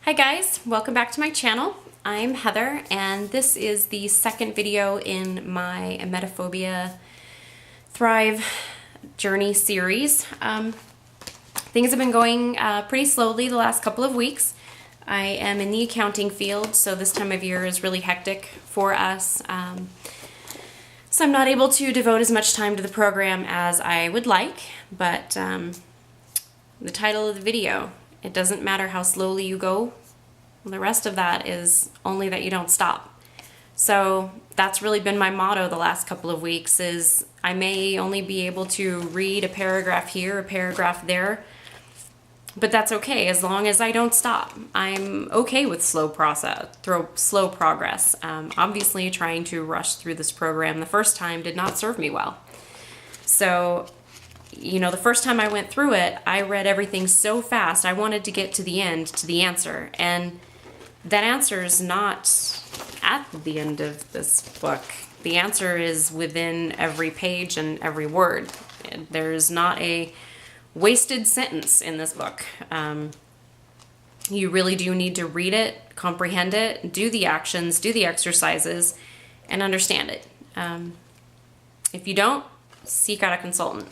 Hi guys, welcome back to my channel. I'm Heather and this is the second video in my Emetophobia Thrive Journey series. Things have been going pretty slowly the last couple of weeks. I am in the accounting field, so this time of year is really hectic for us. So I'm not able to devote as much time to the program as I would like, but the title of the video, it doesn't matter how slowly you go. The rest of that is only that you don't stop. So that's really been my motto the last couple of weeks is I may only be able to read a paragraph here, a paragraph there, but that's okay as long as I don't stop. I'm okay with slow progress. Obviously trying to rush through this program the first time did not serve me well. So the first time I went through it, I read everything so fast. I wanted to get to the end, to the answer. And that answer is not at the end of this book. The answer is within every page and every word. There's not a wasted sentence in this book. You really do need to read it, comprehend it, do the actions, do the exercises, and understand it. If you don't, seek out a consultant.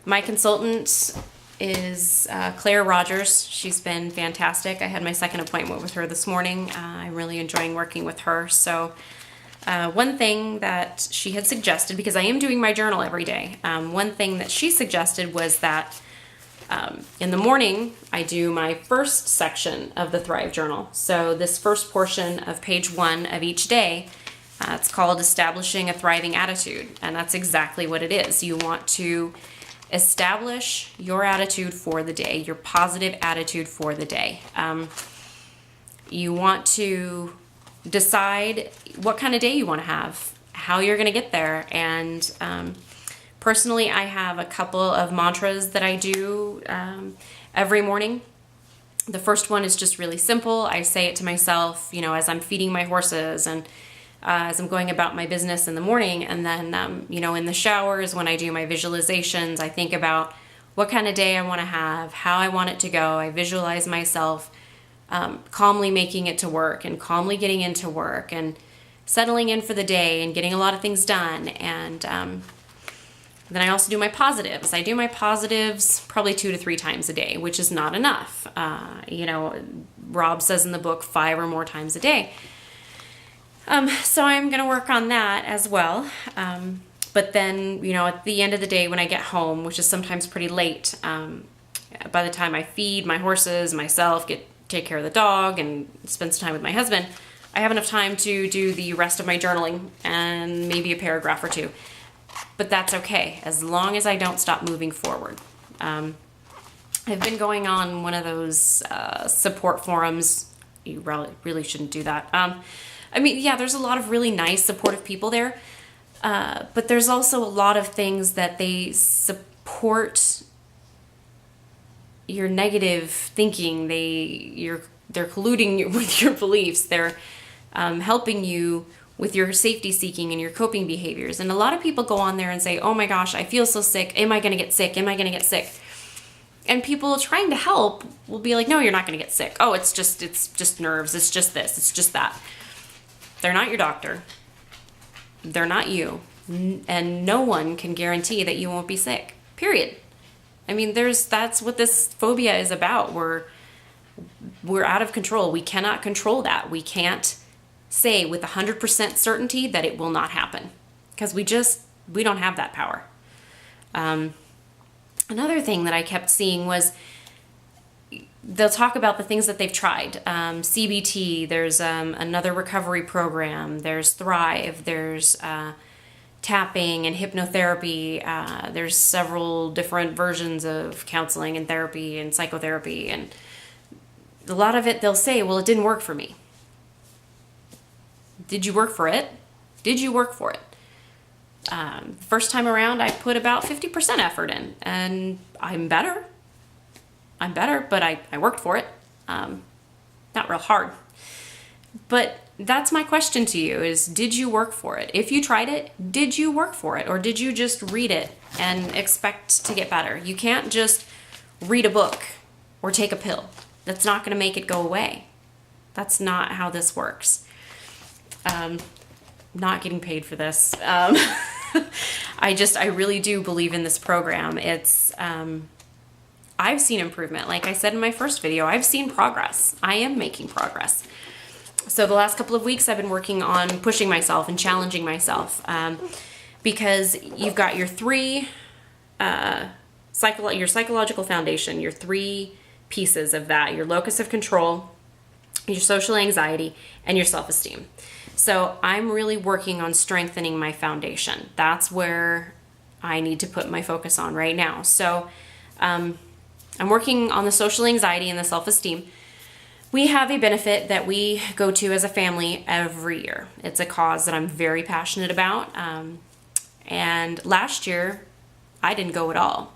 My consultant is Claire Rogers. She's been fantastic. I had my second appointment with her this morning. I'm really enjoying working with her. So one thing that she had suggested, because I am doing my journal every day, one thing that she suggested was that in the morning I do my first section of the Thrive Journal. So this first portion of page 1 of each day, it's called Establishing a Thriving Attitude, and that's exactly what it is. You want to establish your attitude for the day, your positive attitude for the day. You want to decide what kind of day you want to have, how you're going to get there, and personally I have a couple of mantras that I do every morning. The first one is just really simple. I say it to myself, as I'm feeding my horses and as I'm going about my business in the morning, and then, in the showers when I do my visualizations, I think about what kind of day I want to have, how I want it to go. I visualize myself calmly making it to work and calmly getting into work and settling in for the day and getting a lot of things done. And then I also do my positives. I do my positives probably 2 to 3 times a day, which is not enough. Rob says in the book 5 or more times a day. So I'm going to work on that as well. But then, at the end of the day when I get home, which is sometimes pretty late, by the time I feed my horses, myself, take care of the dog, and spend some time with my husband, I have enough time to do the rest of my journaling and maybe a paragraph or 2. But that's okay, as long as I don't stop moving forward. I've been going on one of those support forums. You really shouldn't do that. There's a lot of really nice, supportive people there, but there's also a lot of things that they support your negative thinking. They're colluding with your beliefs. They're helping you with your safety seeking and your coping behaviors. And a lot of people go on there and say, "Oh my gosh, I feel so sick. Am I going to get sick? Am I going to get sick?" And people trying to help will be like, "No, you're not going to get sick. Oh, it's just nerves. It's just this. It's just that." They're not your doctor. They're not you. And no one can guarantee that you won't be sick. Period. That's what this phobia is about. We're out of control. We cannot control that. We can't say with 100% certainty that it will not happen, because we don't have that power. Another thing that I kept seeing was they'll talk about the things that they've tried. CBT, there's another recovery program, there's Thrive, there's tapping and hypnotherapy. There's several different versions of counseling and therapy and psychotherapy, and a lot of it they'll say, "Well, it didn't work for me." Did you work for it? Did you work for it? First time around, I put about 50% effort in, and I'm better, but I worked for it. Not real hard. But that's my question to you is, did you work for it? If you tried it, did you work for it? Or did you just read it and expect to get better? You can't just read a book or take a pill. That's not going to make it go away. That's not how this works. Not getting paid for this. I really do believe in this program. I've seen improvement. Like I said in my first video, I've seen progress. I am making progress. So the last couple of weeks I've been working on pushing myself and challenging myself, because you've got your three, your psychological foundation, your three pieces of that, your locus of control, your social anxiety, and your self-esteem. So I'm really working on strengthening my foundation. That's where I need to put my focus on right now. So I'm working on the social anxiety and the self-esteem. We have a benefit that we go to as a family every year. It's a cause that I'm very passionate about. And last year, I didn't go at all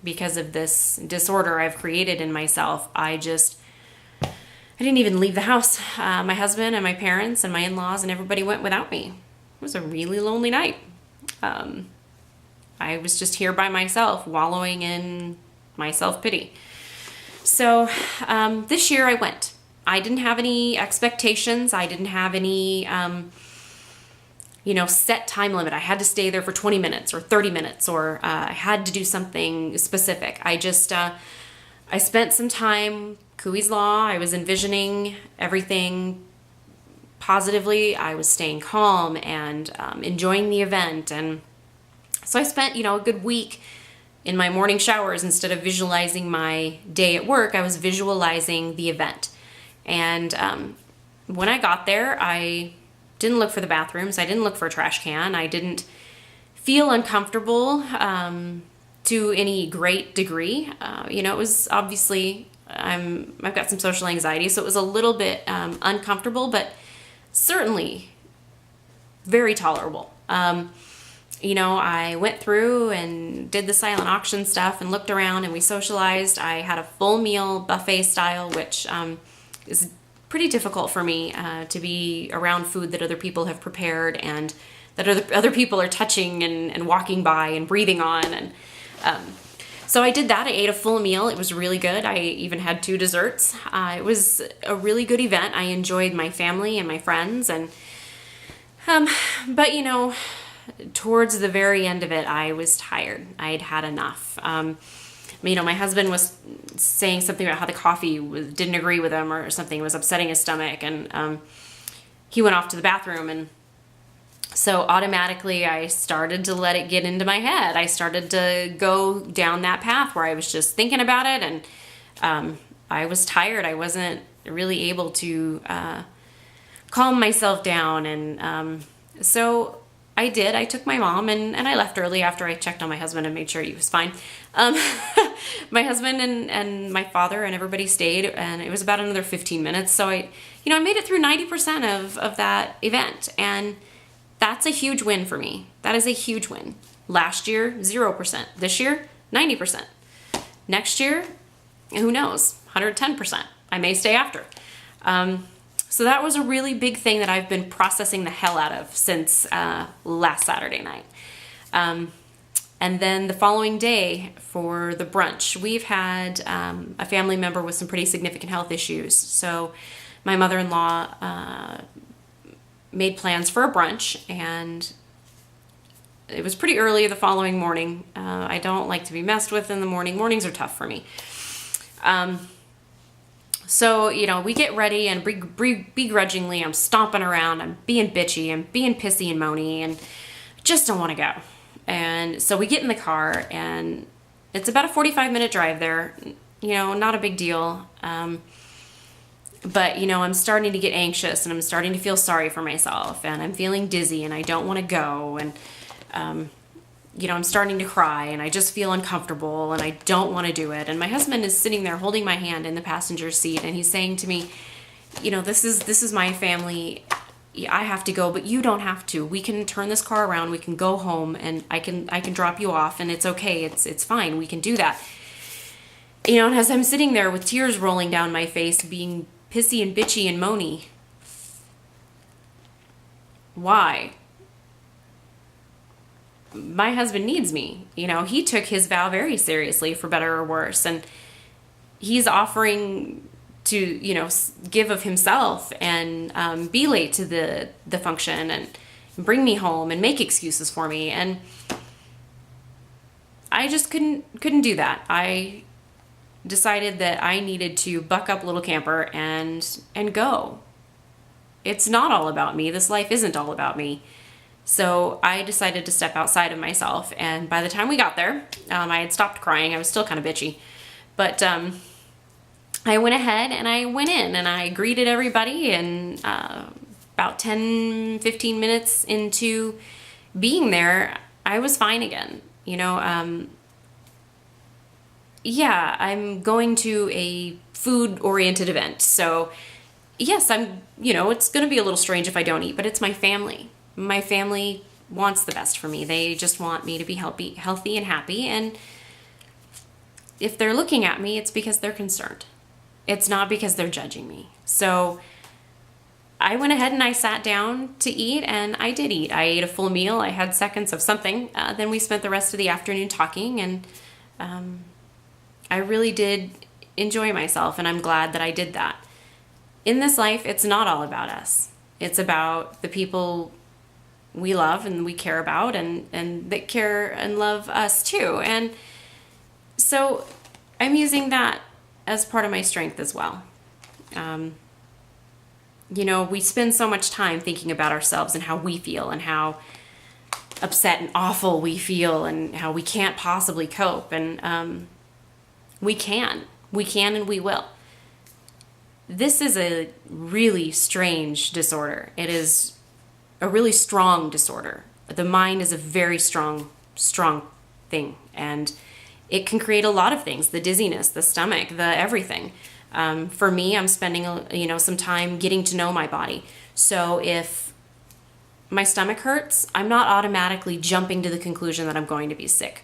because of this disorder I've created in myself. I didn't even leave the house. My husband and my parents and my in-laws and everybody went without me. It was a really lonely night. I was just here by myself, wallowing in my self-pity. So this year I went. I didn't have any expectations. I didn't have any, set time limit. I had to stay there for 20 minutes or 30 minutes, or I had to do something specific. I spent some time, Coué's Law. I was envisioning everything positively. I was staying calm and enjoying the event. And so I spent, a good week in my morning showers. Instead of visualizing my day at work, I was visualizing the event. And when I got there, I didn't look for the bathrooms. I didn't look for a trash can. I didn't feel uncomfortable to any great degree. It was obviously, I've got some social anxiety, so it was a little bit uncomfortable, but certainly very tolerable. I went through and did the silent auction stuff and looked around and we socialized. I had a full meal buffet style, which is pretty difficult for me to be around food that other people have prepared and that other people are touching and walking by and breathing on. And so I did that. I ate a full meal. It was really good. I even had 2 desserts. It was a really good event. I enjoyed my family and my friends. And but towards the very end of it, I was tired. I'd had enough. My husband was saying something about how the coffee didn't agree with him or something. It was upsetting his stomach, and he went off to the bathroom. And so automatically I started to let it get into my head. I started to go down that path where I was just thinking about it, and I was tired. I wasn't really able to calm myself down. And so I did. I took my mom and I left early after I checked on my husband and made sure he was fine. My husband and my father and everybody stayed, and it was about another 15 minutes. So I made it through 90% of that event, and that's a huge win for me. That is a huge win. Last year, 0%. This year, 90%. Next year, who knows, 110%. I may stay after. So that was a really big thing that I've been processing the hell out of since last Saturday night. And then the following day for the brunch, we've had a family member with some pretty significant health issues. So my mother-in-law made plans for a brunch, and it was pretty early the following morning. I don't like to be messed with in the morning. Mornings are tough for me. So, we get ready, and begrudgingly, I'm stomping around, I'm being bitchy, I'm being pissy and moany, and just don't want to go. And so we get in the car, and it's about a 45-minute drive there, not a big deal. But, I'm starting to get anxious, and I'm starting to feel sorry for myself, and I'm feeling dizzy, and I don't want to go, and, I'm starting to cry, and I just feel uncomfortable, and I don't want to do it. And my husband is sitting there holding my hand in the passenger seat, and he's saying to me, this is my family. I have to go, but you don't have to. We can turn this car around. We can go home, and I can drop you off, and it's okay. It's fine. We can do that. And as I'm sitting there with tears rolling down my face, being pissy and bitchy and moany, why? My husband needs me. He took his vow very seriously, for better or worse, and he's offering to, give of himself and be late to the function and bring me home and make excuses for me. And I just couldn't do that. I decided that I needed to buck up, little camper, and go. It's not all about me. This life isn't all about me. So I decided to step outside of myself. And by the time we got there, I had stopped crying. I was still kind of bitchy. But I went ahead and I went in and I greeted everybody. And about 10, 15 minutes into being there, I was fine again. Yeah, I'm going to a food-oriented event. So yes, it's going to be a little strange if I don't eat, but it's my family. My family wants the best for me. They just want me to be healthy and happy. And if they're looking at me, it's because they're concerned. It's not because they're judging me. So I went ahead and I sat down to eat, and I did eat. I ate a full meal. I had seconds of something. Then we spent the rest of the afternoon talking, and I really did enjoy myself, and I'm glad that I did that. In this life, it's not all about us. It's about the people we love and we care about, and that care and love us too. And so I'm using that as part of my strength as well. We spend so much time thinking about ourselves and how we feel and how upset and awful we feel and how we can't possibly cope. And we can and we will. This is a really strange disorder. It is a really strong disorder. The mind is a very strong thing, and it can create a lot of things: the dizziness, the stomach, the everything. For me, I'm spending some time getting to know my body. So if my stomach hurts, I'm not automatically jumping to the conclusion that I'm going to be sick.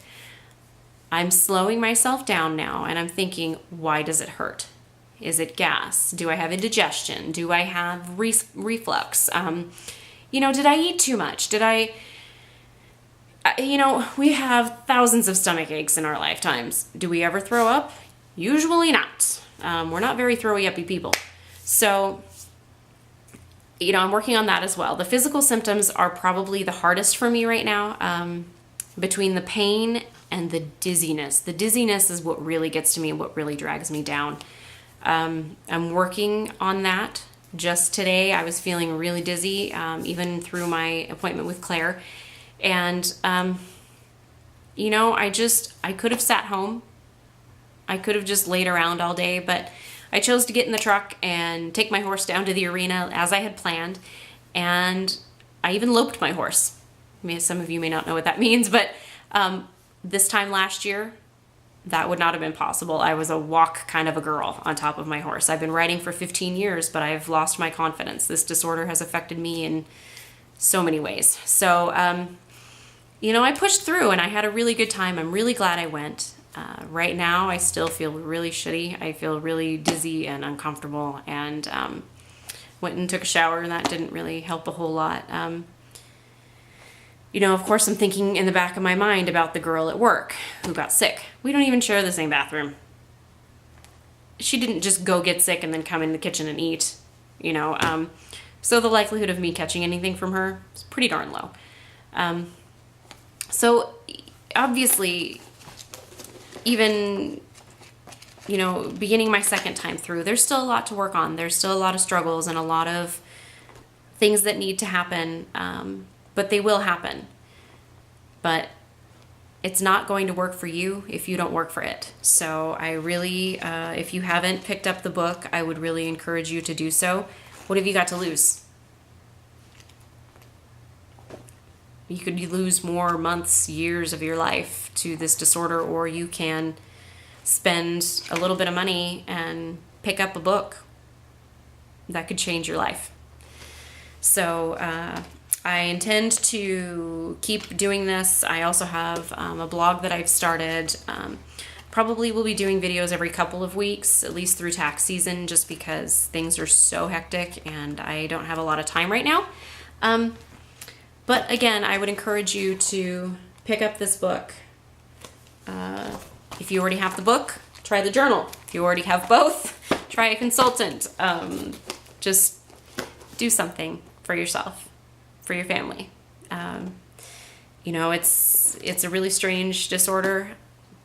I'm slowing myself down now, and I'm thinking, why does it hurt? Is it gas? Do I have indigestion? Do I have reflux? Did I eat too much? We have thousands of stomach aches in our lifetimes. Do we ever throw up? Usually not. We're not very throwy uppy people. So, I'm working on that as well. The physical symptoms are probably the hardest for me right now, between the pain and the dizziness. The dizziness is what really gets to me and what really drags me down. I'm working on that. Just today, I was feeling really dizzy, even through my appointment with Claire. And, I could have sat home. I could have just laid around all day, but I chose to get in the truck and take my horse down to the arena as I had planned. And I even loped my horse. Some of you may not know what that means, but this time last year, that would not have been possible. I was a walk kind of a girl on top of my horse. I've been riding for 15 years, but I've lost my confidence. This disorder has affected me in so many ways. So, I pushed through and I had a really good time. I'm really glad I went. Right now, I still feel really shitty. I feel really dizzy and uncomfortable, and went and took a shower, and that didn't really help a whole lot. Of course, I'm thinking in the back of my mind about the girl at work who got sick. We don't even share the same bathroom. She didn't just go get sick and then come in the kitchen and eat, So the likelihood of me catching anything from her is pretty darn low. So obviously, even, beginning my second time through, there's still a lot to work on. There's still a lot of struggles and a lot of things that need to happen. But they will happen. But it's not going to work for you if you don't work for it. So I really, if you haven't picked up the book, I would really encourage you to do so. What have you got to lose? You could lose more months, years of your life to this disorder, or you can spend a little bit of money and pick up a book that could change your life. So, I intend to keep doing this. I also have a blog that I've started. Probably will be doing videos every couple of weeks, at least through tax season, just because things are so hectic and I don't have a lot of time right now. But again, I would encourage you to pick up this book. If you already have the book, try the journal. If you already have both, try a consultant. Just do something for yourself, for your family. You know, it's a really strange disorder,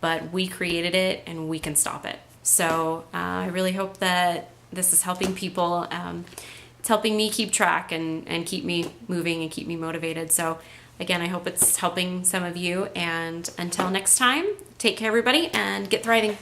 but we created it and we can stop it. So I really hope that this is helping people. It's helping me keep track and keep me moving and keep me motivated. So again, I hope it's helping some of you. And until next time, take care, everybody, and get thriving.